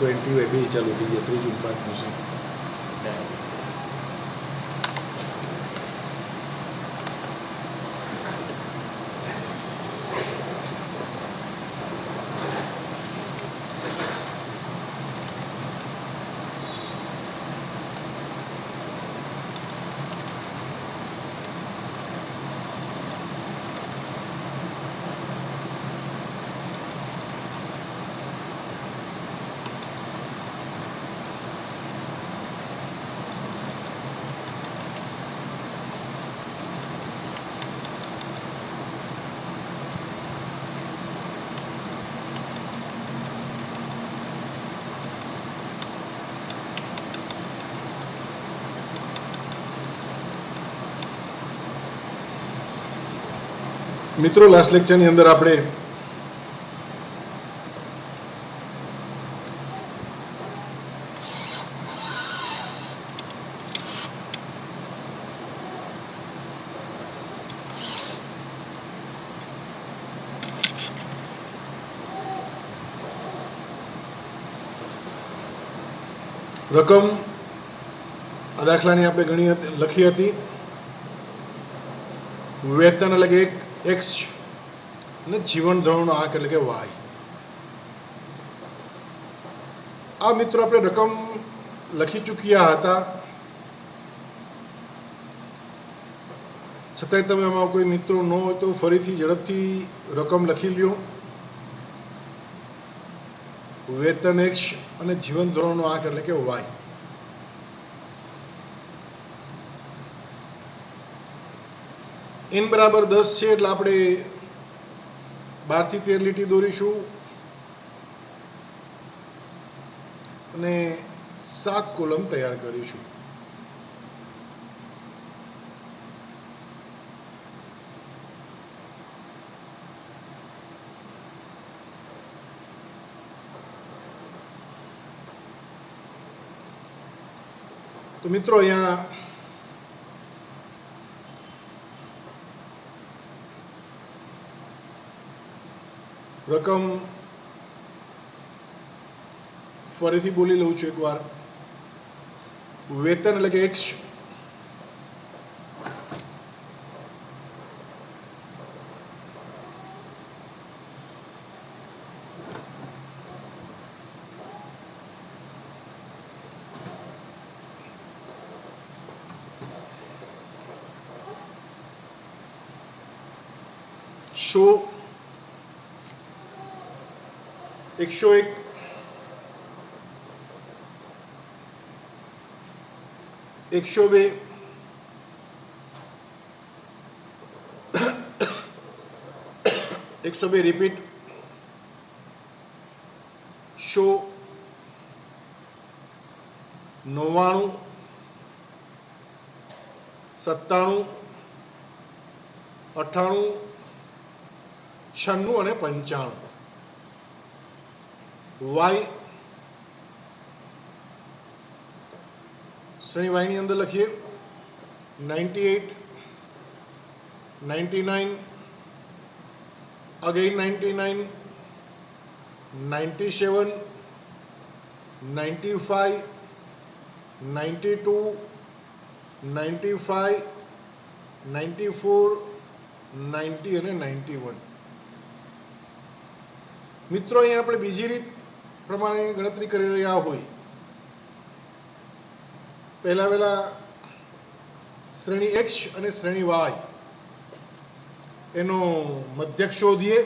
20 બી ચાલુ થઈ ગયા, ત્રીજું પાંચમું છે. મિત્રો, લાસ્ટ લેક્ચરની અંદર આપણે રકમ આ દાખલાની આપણે ગણી લખી હતી. વેતન એટલે કે એક્સ અને જીવન ધોરણનો આંક એટલે કે વાય. આ મિત્રો આપણે રકમ લખી ચૂક્યા હતા, છતાંય તમે આમાં કોઈ મિત્રો ન હોય તો ફરીથી ઝડપથી રકમ લખી લ્યો. વેતન એક્સ અને જીવન ધોરણનો આંક એટલે કે વાય. n બરાબર 10 છે એટલે આપણે 12 થી 13 લીટી દોરીશું અને 7 કોલમ તૈયાર કરીશું. તો મિત્રો, અહીંયા રકમ ફરીથી બોલી લઉં છું એકવાર. વેતન એટલે કે એક્સ શો 101, 102, 102 રિપીટ. શો 99, 97, 98, 96 અને 95. વાય શ્રેણી વાયની અંદર લખીએ 98, 99, અગેન 99, 97, 95, 92, 95, 94, 90 અને 91. મિત્રો, અહીંયા આપણે બીજી રીત પ્રમાણે ગણતરી કરી રહ્યા હોય. પહેલા શ્રેણી એક્સ અને શ્રેણી વાય એનો મધ્યક શોધીએ.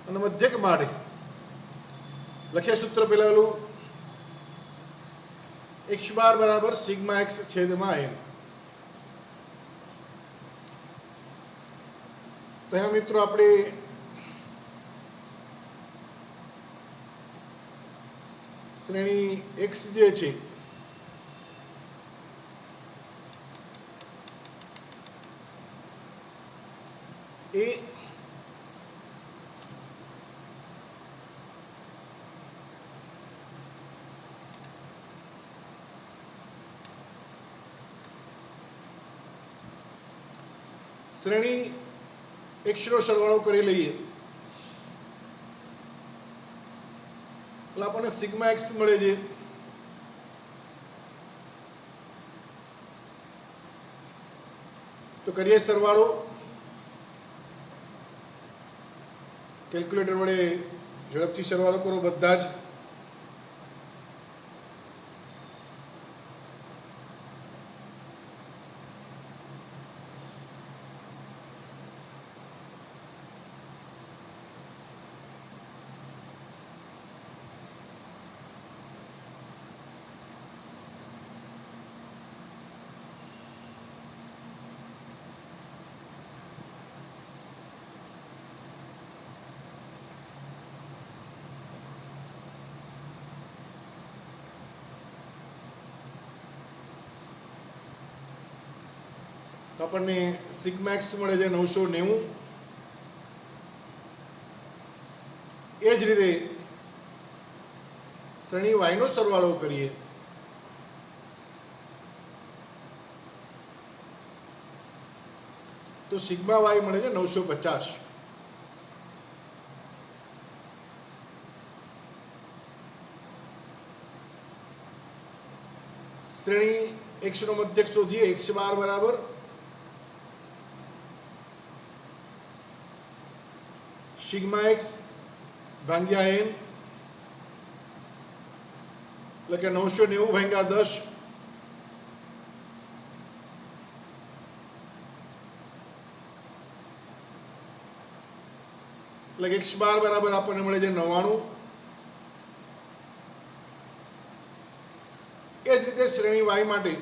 અને મધ્યક માટે લખીએ સૂત્ર પેલાનું x બાર બરાબર સિગ્મા x છેદમાં n. તો અહીંયા મિત્રો આપણે શ્રેણી x જે છે એ શ્રેણી એક્સનો સરવાળો કરી લઈએ એટલે આપણને સિગ્મા એક્સ મળે છે. તો કરીએ સરવાળો. કેલ્ક્યુલેટર વડે ઝડપથી સરવાળો કરો બધા જ. તો આપણને સિગ્મા એક્સ મળે છે 990. એ જ રીતે શ્રેણી વાયનો સરવાળો કરીએ તો સિગ્મા વાય મળે છે 950. શ્રેણી એક્સ નો મધ્યક શોધીએ. x બાર બરાબર સિગ્મા એક્સ ભાગ્યા n એટલે કે 990 ભાગ્યા 10 એટલે x બાર બરાબર આપણને મળે છે 99. એ જ રીતે શ્રેણી y માટે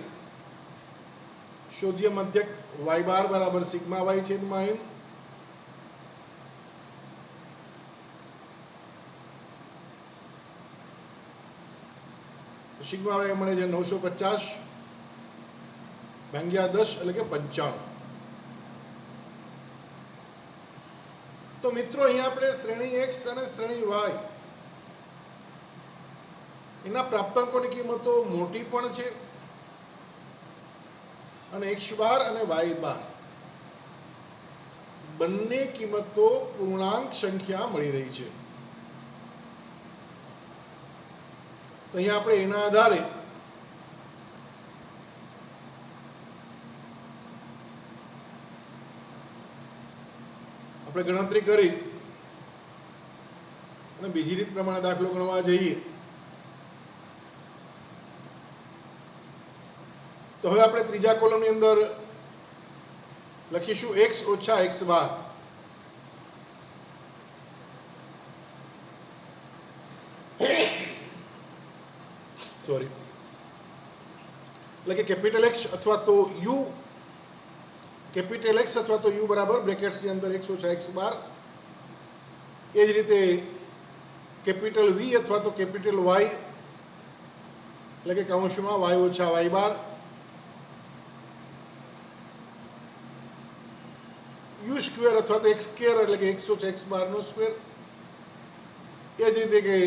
શોધીએ મધ્યક y બાર બરાબર સિગ્મા y છેદમાં n. સિગ્મા વાય મળે છે 950 ભાગ્યા 10 એટલે કે 95. તો મિત્રો અહીંયા આપણે શ્રેણી x અને શ્રેણી y એના પ્રાપ્તાંકોની કિંમતો મોટી પણ છે અને x બાર અને y બાર બંને કિંમતો પૂર્ણાંક સંખ્યા મળી રહી છે. તો અહીંયા આપણે એના આધારે આપણે ગણતરી કરી અને બીજી રીત પ્રમાણે દાખલો ગણવા જઈએ તો હવે આપણે ત્રીજા કોલમની અંદર લખીશું x ઓછા x બાર. સોરી એટલે કે કેપિટલ x અથવા તો u કેપિટલ x અથવા તો u બરાબર બ્રેકેટ્સની અંદર x ઓછા x બાર. એ જ રીતે કેપિટલ v અથવા તો કેપિટલ y એટલે કે કૌંસમાં y ઓછા y બાર. u સ્ક્વેર અથવા તો x સ્ક્વેર એટલે કે x ઓછા x બાર નો સ્ક્વેર. એ જ રીતે કે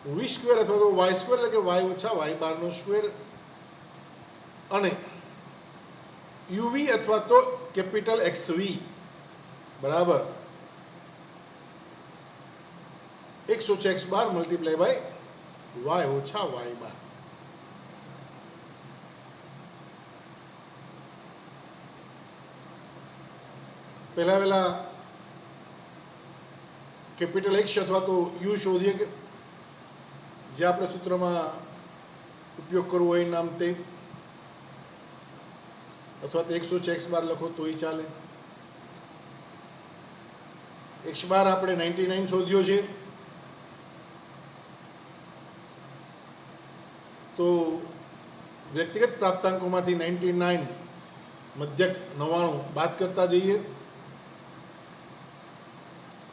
v સ્ક્વેર અથવા તો y સ્ક્વેર એટલે કે y ઓછા y બાર નો સ્ક્વેર. અને uv અથવા તો કેપિટલ xv બરાબર x ઓછા x bar multiply by y ઓછા y બાર. પહેલા કેપિટલ x અથવા તો u શોધીએ કે જે આપણે સૂત્રમાં ઉપયોગ કરવો હોય નામ તે, અથવા તો x ઓછા x બાર લખો તોય ચાલે. x બાર આપણે 99 શોધ્યો છે તો વ્યક્તિગત પ્રાપ્તાંકોમાંથી 99 મધ્યક 99 બાદ કરતા જઈએ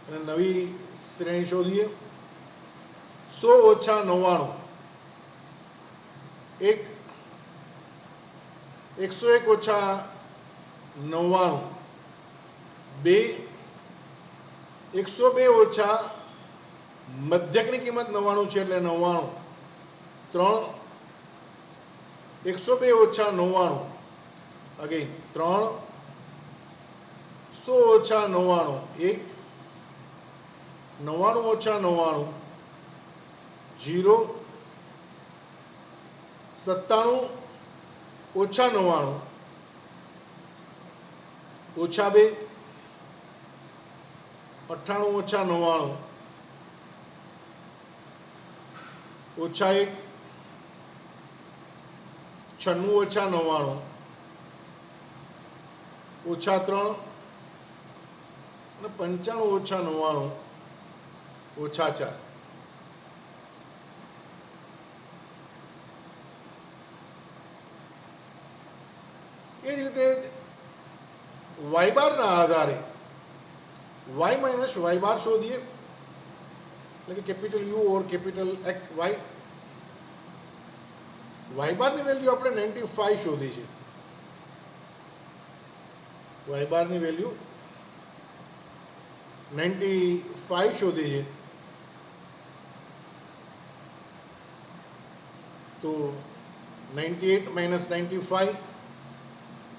અને નવી શ્રેણી શોધીએ. 100 ઓછા 99 1 101 ઓછા 99 2 102 ઓછા મધ્યકની કિંમત 99 છે એટલે 99 3 102 ઓછા 99 અગેન 300 - 99 1, 99 - 99 0, 97 - 99 -2, 98 - 99 -1, 96 - 99 -3 અને 95 - 99 -4. એ જ રીતે વાય બારના આધારે વાય માઇનસ વાય બાર શોધીએ, એટલે કે capital you or capital Y. Y બારની વેલ્યુ આપણે 95 શોધી છે. વાય બારની વેલ્યુ 95 શોધી છે. તો 98 - 95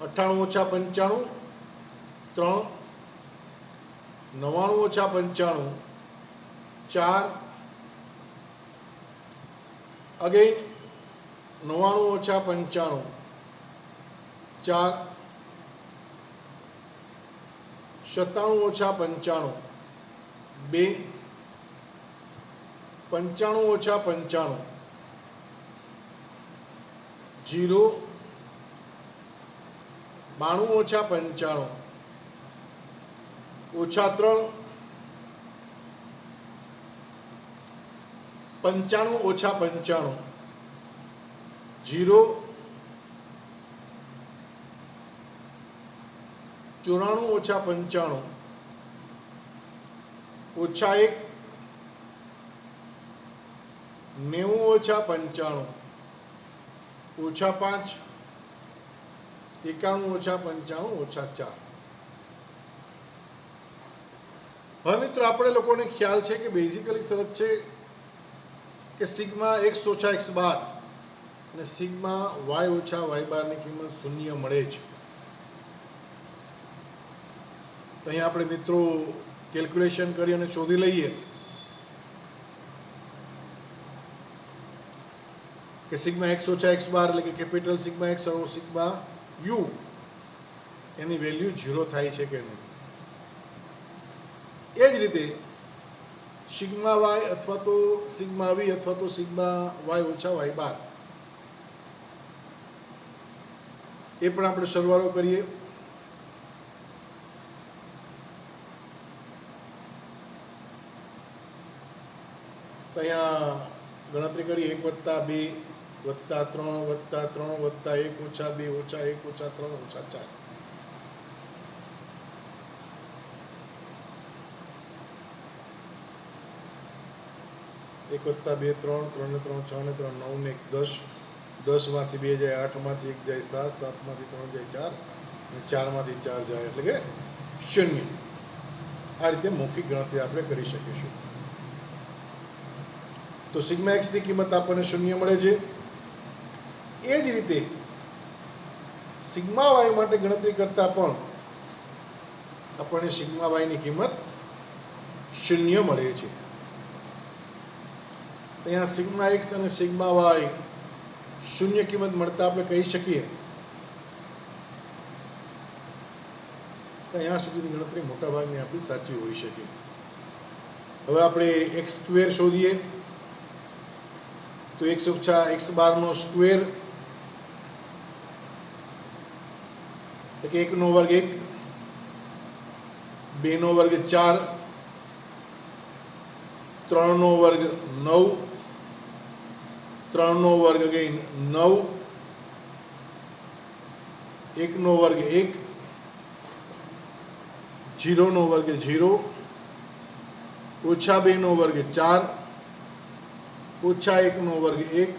98 - 95 3, 99 - 95 4, અગેન 99 - 95 4, 97 - 95 2, 95 - 95 0, 92 - 95 -3, 95 - 95 0, 94 - 95 -1, 90 - 95 -5, 91 - 95 -4. હવે મિત્રો આપણે લોકોને ખ્યાલ છે કે બેઝિકલી શરત છે કે સિગ્મા એક્સ ઓછા એક્સ બાર અને સિગ્મા વાય ઓછા વાય બારની કિંમત શૂન્ય મળે છે. તો અહીંયા આપણે મિત્રો કેલ્ક્યુલેશન કરી અને શોધી લઈએ કે સિગ્મા એક્સ ઓછા એક્સ બાર એટલે કે capital sigma x or sigma you any value 0 થાય છે કે નહીં. એ જ રીતે સિગ્મા વાય અથવા તો સિગ્મા વી અથવા તો સિગ્મા વાય ઓછા વાય બાર એ પણ આપણે સરવાળો કરીએ. તો અહીંયા ગણતરી કરી 1 + 2 + 3 + 3 + 1 - 2 - 1 - 3 - 4. એક વત્તા 2 3, 3 ને 3 6 ને 3 9 ને 1 10, 10 માંથી 2 જાય 8 માંથી 1 જાય 7, 7 માંથી 3 જાય 4 અને 4 માંથી 4 જાય એટલે કે 0. આ રીતે મૌખિક ગણતરી આપણે કરી શકીશું. તો સિગ્મા એક્સ ની કિંમત આપણને 0 મળે છે. એ જ રીતે સિગ્મા વાય માટે ગણતરી કરતા પણ આપણને સિગ્મા વાય ની કિંમત 0 મળે છે. અહીંયા સિગ્મા એક્સ અને સિગ્મા વાય 0 કિંમત મળતા આપણે કહી શકીએ તો અહીંયા સુધીની ગણતરી મોટાભાગની આપણી સાચી હોઈ શકે. હવે આપણે એક્સ સ્ક્વેર શોધીએ તો એક્સ ઓછા એક્સ બારનો સ્ક્વેર એટલે કે 1 નો વર્ગ 1, 2 નો વર્ગ 4, 3 નો વર્ગ 9, 3 નો વર્ગ અગેન 9, 1 નો વર્ગ 1, 0 નો વર્ગ 0, ઓછા 2 નો વર્ગ 4, ઓછા 1 નો વર્ગ 1,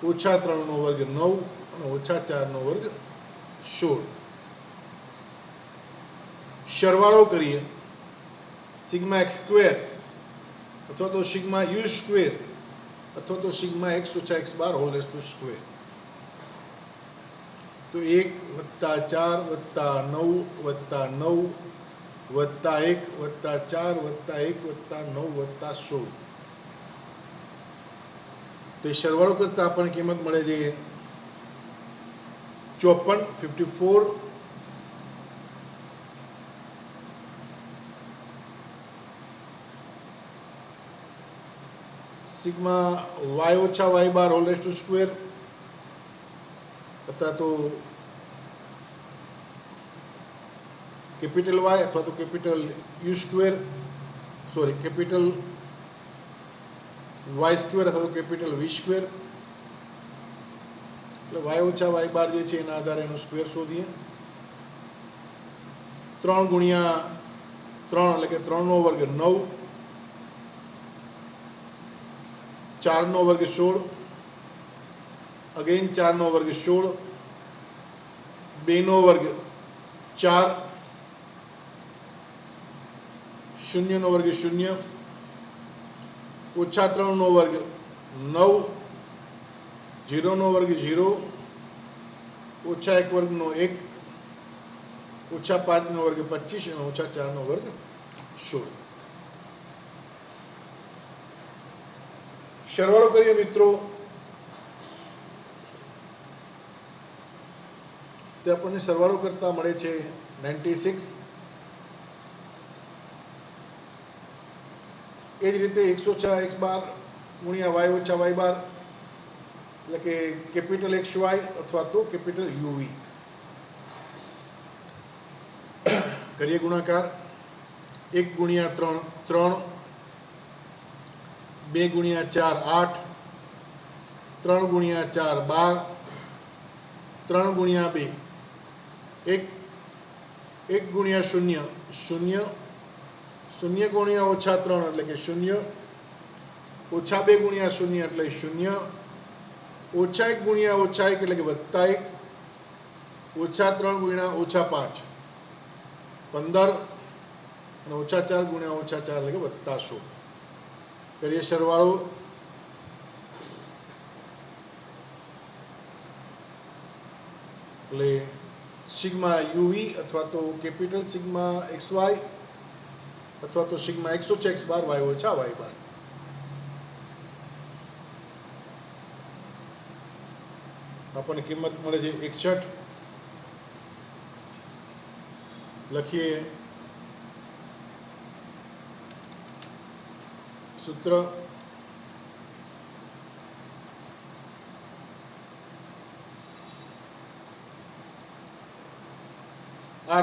ઓછા 3 નો વર્ગ 9 અને ઓછા 4 નો વર્ગ 16. સરવાળો કરીએ સિગ્મા એક્સ સ્ક્વેર અથવા તો સિગ્મા યુ સ્ક્વેર અથવા તો સિગ્મા એક્સ ઓછા x bar hall rays two square. તો 1 + 4 + 9 + 9 + 1 + 4 + 1 + 9 + 16. તો એ સરવાળો કરતાં આપણને કિંમત મળે છે 54, 54. સિગ્મા y ઓછા y bar hall rays two square અથવા તો કેપિટલ y અથવા તો capital u square, sorry capital y square અથવા તો કેપિટલ v સ્ક્વેર. એટલે y ઓછા y બાર જે છે એના આધારે એનો સ્ક્વેર શોધીએ. 3 ગુણ્યા 3 એટલે કે 3નો વર્ગ 9, 4નો વર્ગ 16, અગેન 4નો વર્ગ 16, 2નો વર્ગ 4, 0નો વર્ગ 0, ઓછા 3નો વર્ગ 9, 0નો વર્ગ 0, ઓછા 1 વર્ગનો 1, ઓછા 5નો વર્ગ 25 અને ઓછા 4નો વર્ગ 16. સરવાળો કરીએ મિત્રો તે આપણને સરવાળો કરતા મળે છે 96. એ જ રીતે 106x બાર ગુણ્યા y ઓછા y બાર એટલે કે કેપિટલ XY અથવા તો કેપિટલ UV. કરીએ ગુણાકાર. 1 ગુણ્યા 3 3, 2 ગુણ્યા 4 8, 3 ગુણ્યા 4 12, 3 ગુણ્યા 2 1, 1 ગુણ્યા 0 0, 0 ગુણ્યા ઓછા 3 એટલે કે 0, ઓછા 2 ગુણ્યા 0 એટલે 0, ઓછા 1 ગુણ્યા ઓછા 1 એટલે કે વત્તા 1, ઓછા 3 ગુણ્યા ઓછા 5 15 અને ઓછા 4 ગુણ્યા ઓછા 4 એટલે કે વત્તા 16. કરીએ સરવાળો. એટલે સિગ્મા UV અથવા તો કેપિટલ સિગ્મા XY અથવા તો સિગ્મા x ઓછા x બાર y ઓછા y બાર. આપણને કિંમત મળે છે 61. લખીએ સૂત્ર.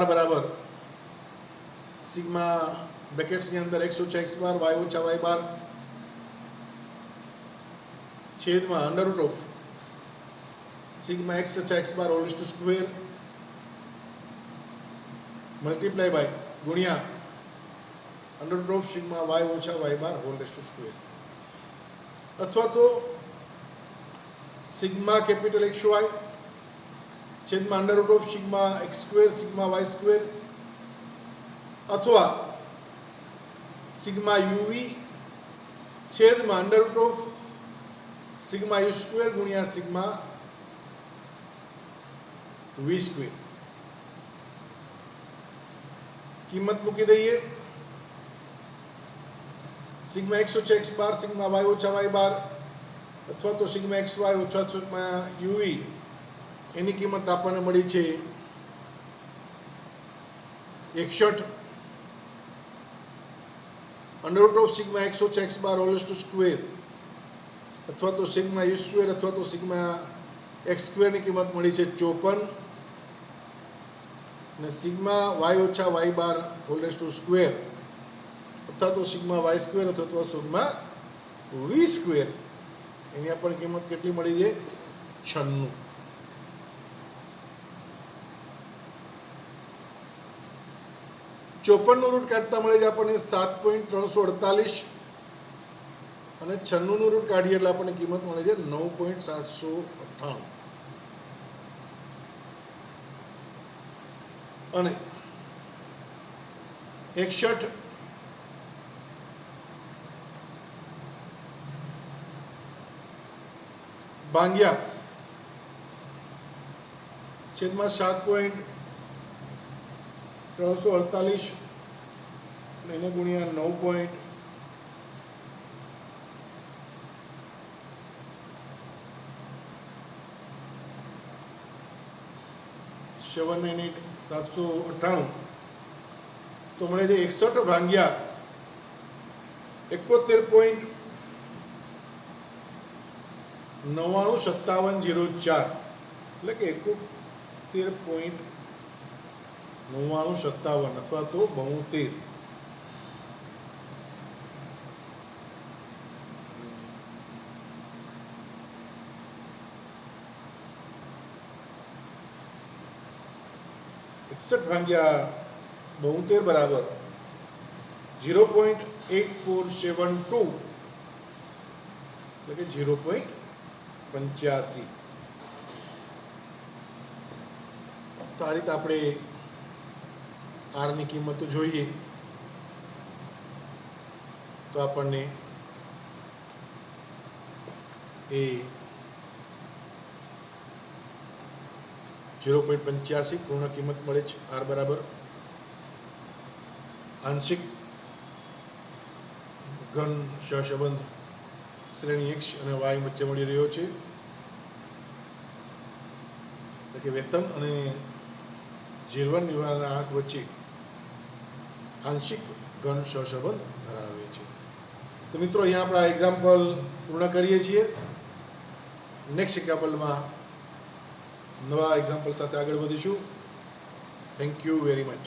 R બરાબર સિગ્મા બ્રેકેટ્સની અંદર x ઓછા x બાર y ઓછા y બાર છેદમાં under root of sigma x ઓછા x bar whole to square multiply by ગુણ્યા under root of sigma y ઓછા y bar whole to square અથવા તો સિગ્મા કેપિટલ XY છેદમાં under root of sigma x square sigma y square અથવા sigma UV છેદમાં under root of sigma u square ગુણ્યા sigma v square. કિંમત મૂકી દઈએ. સિગ્મા x ઓછા x બાર સિગ્મા y ઓછા y બાર અથવા તો સિગ્મા XY ઓછા સિગ્મા UV એની કિંમત આપણને મળી છે 61. Under root of sigma x ઓછા x bar whole to square અથવા તો સિગ્મા u સ્ક્વેર અથવા તો સિગ્મા x સ્ક્વેરની કિંમત મળી છે 54 અને સિગ્મા y ઓછા y bar whole to square અથવા તો સિગ્મા y સ્ક્વેર અથવા તો સિગ્મા v સ્ક્વેર એની આપણને કિંમત કેટલી મળી છે 96. ચોપનનું રૂટ કાઢતા મળે છે આપણને 7.348 અને 96નું રૂટ કાઢીએ એટલે આપણને કિંમત મળે છે 9.798 અને 61 ભાગ્યા છેદમાં 7.348 અને એને ગુણ્યા 9.798 તો મળે છે 61 ભાગ્યા 71.995704 એટલે કે 71.9957 અથવા તો 72. ભાગ્યા 72 બરાબર 0.8472 એટલે કે 0.85. તો આ રીતે આપણે આરની કિંમતો જોઈએ તો આપણને એ 0.85 પૂર્ણ કિંમત મળે છે. આર બરાબર આંશિક ઘન સહસંબંધ શ્રેણી x અને y વચ્ચે મળી રહ્યો છે, એટલે કે વેતન અને જીવન નિર્વાહના આંક વચ્ચે આંશિક ઘન સહસંબંધ ધરાવે છે. તો મિત્રો અહીંયા આપણે આ એક્ઝામ્પલ પૂર્ણ કરીએ છીએ. નેક્સ્ટ એક્ઝામ્પલમાં નવા એક્ઝામ્પલ સાથે આગળ વધીશું. Thank you very much.